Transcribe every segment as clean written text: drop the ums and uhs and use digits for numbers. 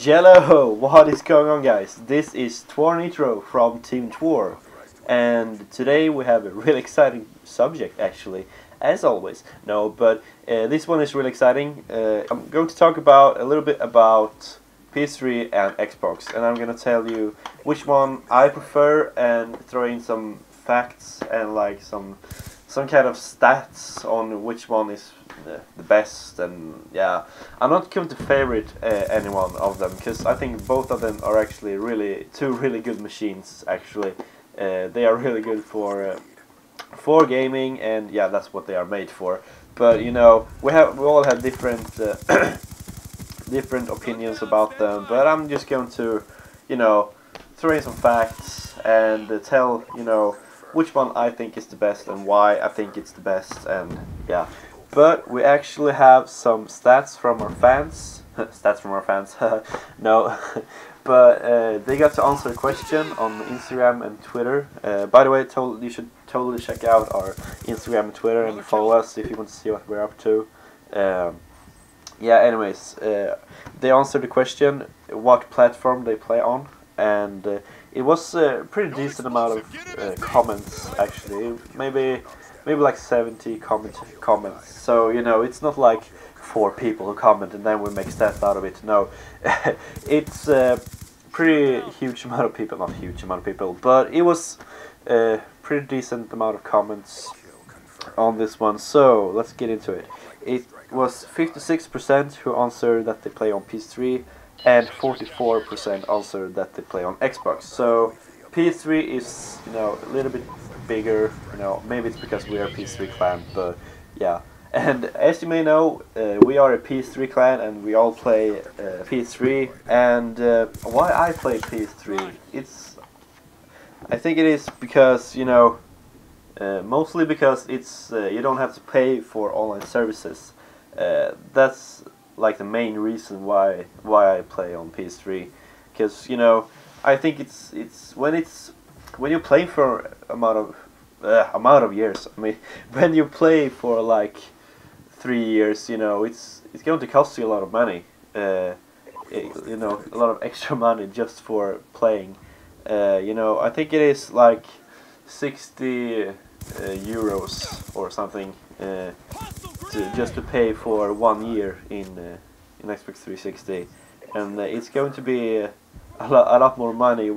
Jello, what is going on, guys? This is TwaR Nitro from Team TwaR, and today we have a really exciting subject, actually, as always. No, but this one is really exciting. I'm going to talk about a little bit about PS3 and Xbox, and I'm going to tell you which one I prefer and throw in some facts and like some kind of stats on which one is the best. And yeah, I'm not going to favorite any one of them, because I think both of them are actually two really good machines. Actually, they are really good for gaming, and yeah, that's what they are made for. But you know, we all have different different opinions about them. But I'm just going to, you know, throw in some facts and tell, you know, which one I think is the best and why I think it's the best. And yeah, but we actually have some stats from our fans. Stats from our fans. No. But they got to answer a question on Instagram and Twitter. By the way, you should totally check out our Instagram and Twitter and follow us if you want to see what we're up to. Yeah, anyways, they answered the question what platform they play on, and it was a pretty decent amount of comments, actually. Maybe like 70 comments. So, you know, it's not like 4 people who comment and then we make stats out of it. No, it's a pretty huge amount of people. Not huge amount of people, but it was a pretty decent amount of comments on this one. So let's get into it. It was 56% who answered that they play on PS3 and 44% answered that they play on Xbox. So PS3 is, you know, a little bit bigger. You know, maybe it's because we are a PS3 clan, but yeah. And as you may know, we are a PS3 clan and we all play PS3. And why I play PS3? I think it is because, you know, mostly because it's you don't have to pay for online services. That's like the main reason why I play on PS3, because, you know, I think it's when you play for amount of years. I mean, when you play for like 3 years, you know, it's going to cost you a lot of money. You know, a lot of extra money just for playing. You know, I think it is like 60 euros or something just to pay for 1 year in Xbox 360, and it's going to be a lot more money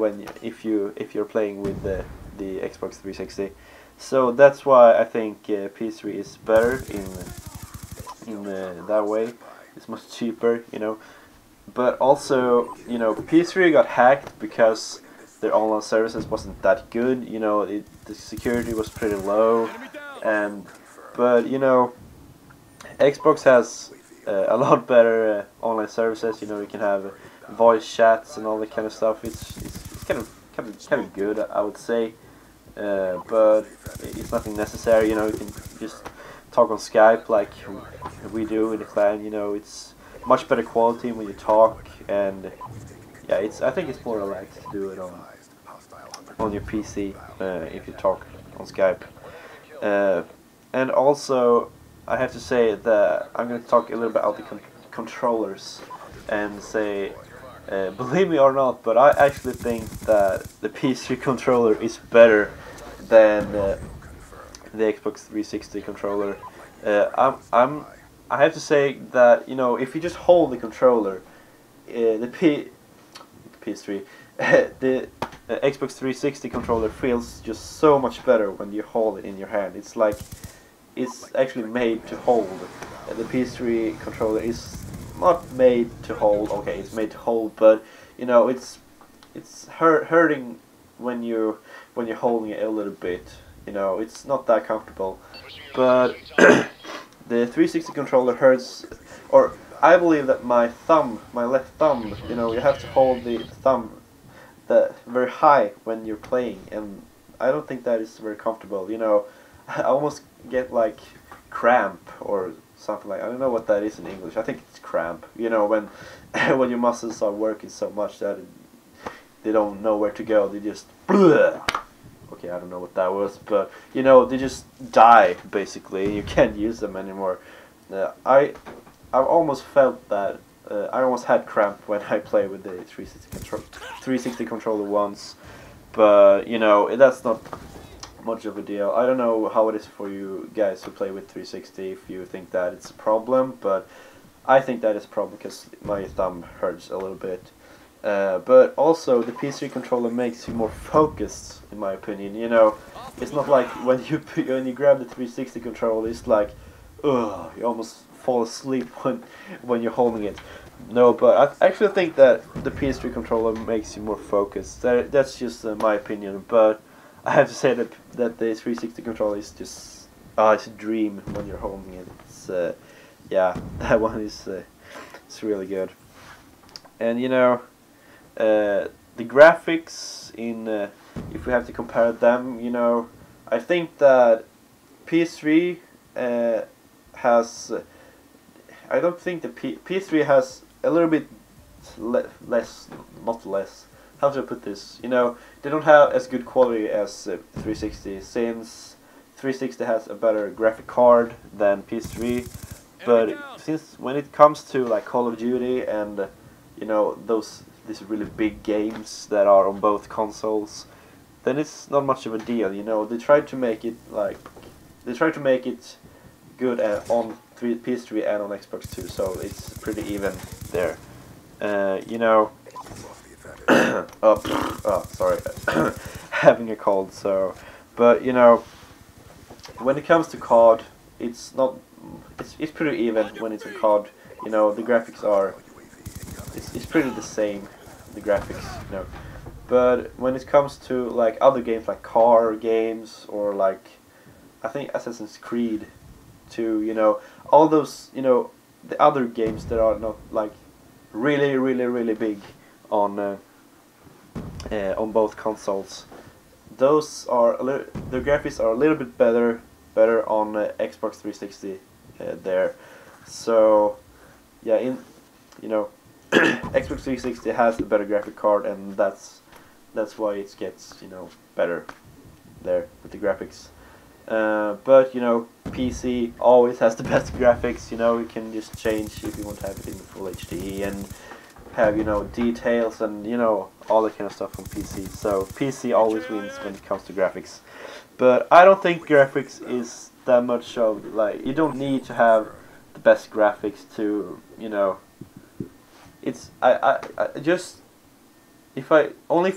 if you're playing with the Xbox 360. So that's why I think PS3 is better in that way. It's much cheaper, you know. But also, you know, PS3 got hacked because their online services wasn't that good. You know, the security was pretty low, but you know, Xbox has a lot better online services. You know, you can have voice chats and all that kind of stuff. It's kind of good, I would say, but it's nothing necessary. You know, you can just talk on Skype like we do in the clan. You know, it's much better quality when you talk, and yeah, I think it's more relaxed to do it on your PC if you talk on Skype. And also, I have to say that I'm going to talk a little bit about the controllers and say, believe me or not, but I actually think that the PS3 controller is better than the Xbox 360 controller. I have to say that, you know, if you just hold the controller, the PS3, the Xbox 360 controller feels just so much better when you hold it in your hand. It's like it's actually made to hold. The PS3 controller is not made to hold. Okay, it's made to hold, but you know, it's hurting when you're holding it a little bit. You know, it's not that comfortable. But the 360 controller hurts, or I believe that my left thumb, you know, you have to hold the thumb very high when you're playing, and I don't think that is very comfortable. You know, I almost get like cramp or something like, I don't know what that is in English. I think it's cramp. You know, when when your muscles are working so much that they don't know where to go. They just okay, I don't know what that was, but you know, they just die basically. You can't use them anymore. I've almost felt that I almost had cramp when I played with the 360 controller once, but you know that's not much of a deal. I don't know how it is for you guys who play with 360 if you think that it's a problem, but I think that is a problem because my thumb hurts a little bit. But also the PS3 controller makes you more focused, in my opinion. You know, it's not like when you grab the 360 controller, it's like, ugh, you almost fall asleep when you're holding it. No, but I actually think that the PS3 controller makes you more focused. That's just my opinion. But I have to say that the 360 controller is just it's a dream when you're holding it. It's yeah, that one is it's really good. And you know, the graphics in if we have to compare them, you know, I think that PS3 has. I don't think the PS3 has a little bit less, not less. How do I put this? You know, they don't have as good quality as 360, since 360 has a better graphic card than PS3. But since when it comes to like Call of Duty and you know these really big games that are on both consoles, then it's not much of a deal. You know, they tried to make it good on PS3 and on Xbox 2, so it's pretty even there. You know, sorry, having a cold. So, but you know, when it comes to COD, it's not. It's pretty even when it's on COD. You know, the graphics are. It's pretty the same, the graphics. You know, but when it comes to like other games like car games or like, I think Assassin's Creed 2. You know, all those. You know, the other games that are not like really big on both consoles. Those are the graphics are a little bit better on Xbox 360 there. So yeah, you know Xbox 360 has the better graphic card, and that's why it gets, you know, better there with the graphics. But you know, PC always has the best graphics. You know, you can just change if you want to have it in full HD and have, you know, details and, you know, all that kind of stuff on PC. So PC always wins when it comes to graphics. But I don't think graphics is that much of, like, you don't need to have the best graphics to, you know, it's I just if I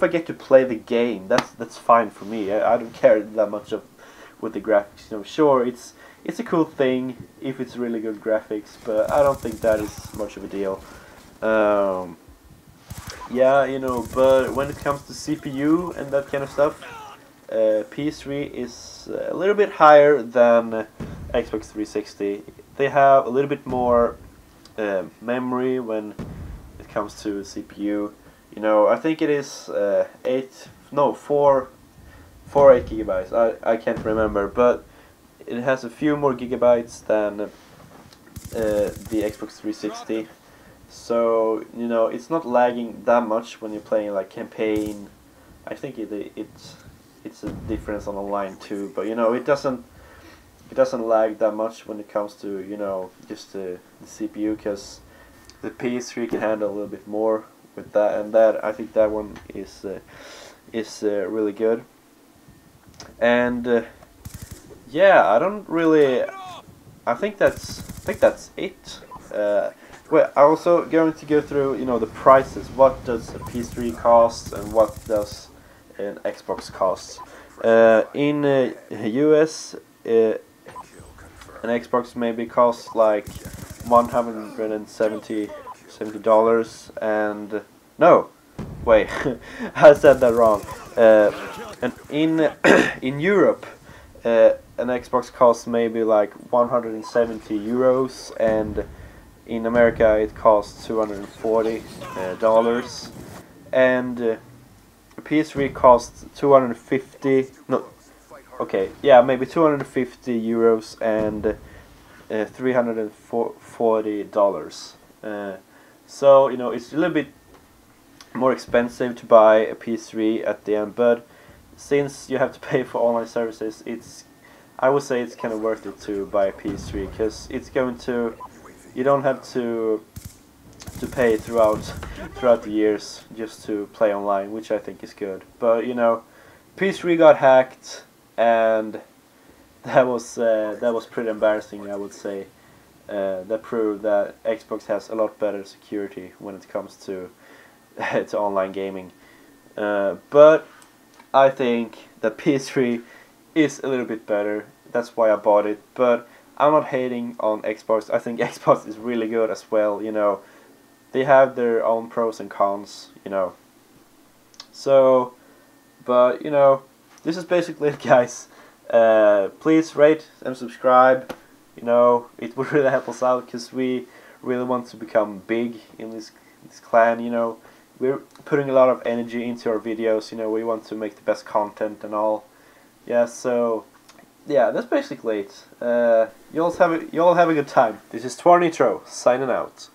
get to play the game, that's fine for me. I don't care that much of with the graphics. You know, sure, it's a cool thing if it's really good graphics, but I don't think that is much of a deal. Yeah, you know, but when it comes to CPU and that kind of stuff, PS3 is a little bit higher than Xbox 360. They have a little bit more memory when it comes to CPU. You know, I think it is 4 8 gigabytes. I can't remember, but it has a few more gigabytes than the Xbox 360. So, you know, it's not lagging that much when you're playing like campaign. I think it's a difference on online too, but you know, it doesn't lag that much when it comes to, you know, just the CPU, because the PS3 can handle a little bit more with that, and that I think that one is really good. And yeah, I think that's it. Well, I'm also going to go through, you know, the prices. What does a PS3 cost, and what does an Xbox cost? In US, an Xbox maybe costs like $170, and no, wait, I said that wrong. And in Europe, an Xbox costs maybe like 170 euros, and in America it costs $240, and a PS3 costs 250. No, okay, yeah, maybe 250 euros and $340. So you know, it's a little bit more expensive to buy a PS3 at the end, but since you have to pay for online services, I would say it's kind of worth it to buy a PS3, because it's going to, you don't have to to pay throughout the years just to play online, which I think is good. But you know, PS3 got hacked, and that was pretty embarrassing, I would say. That proved that Xbox has a lot better security when it comes to to online gaming. But I think that PS3 is a little bit better. That's why I bought it. But I'm not hating on Xbox. I think Xbox is really good as well. You know, they have their own pros and cons. You know. So, but you know, this is basically it, guys. Please rate and subscribe. You know, it would really help us out because we really want to become big in this clan. You know, we're putting a lot of energy into our videos. You know, we want to make the best content and all. Yeah, so yeah, that's basically it. You all have a good time. This is TwaR signing out.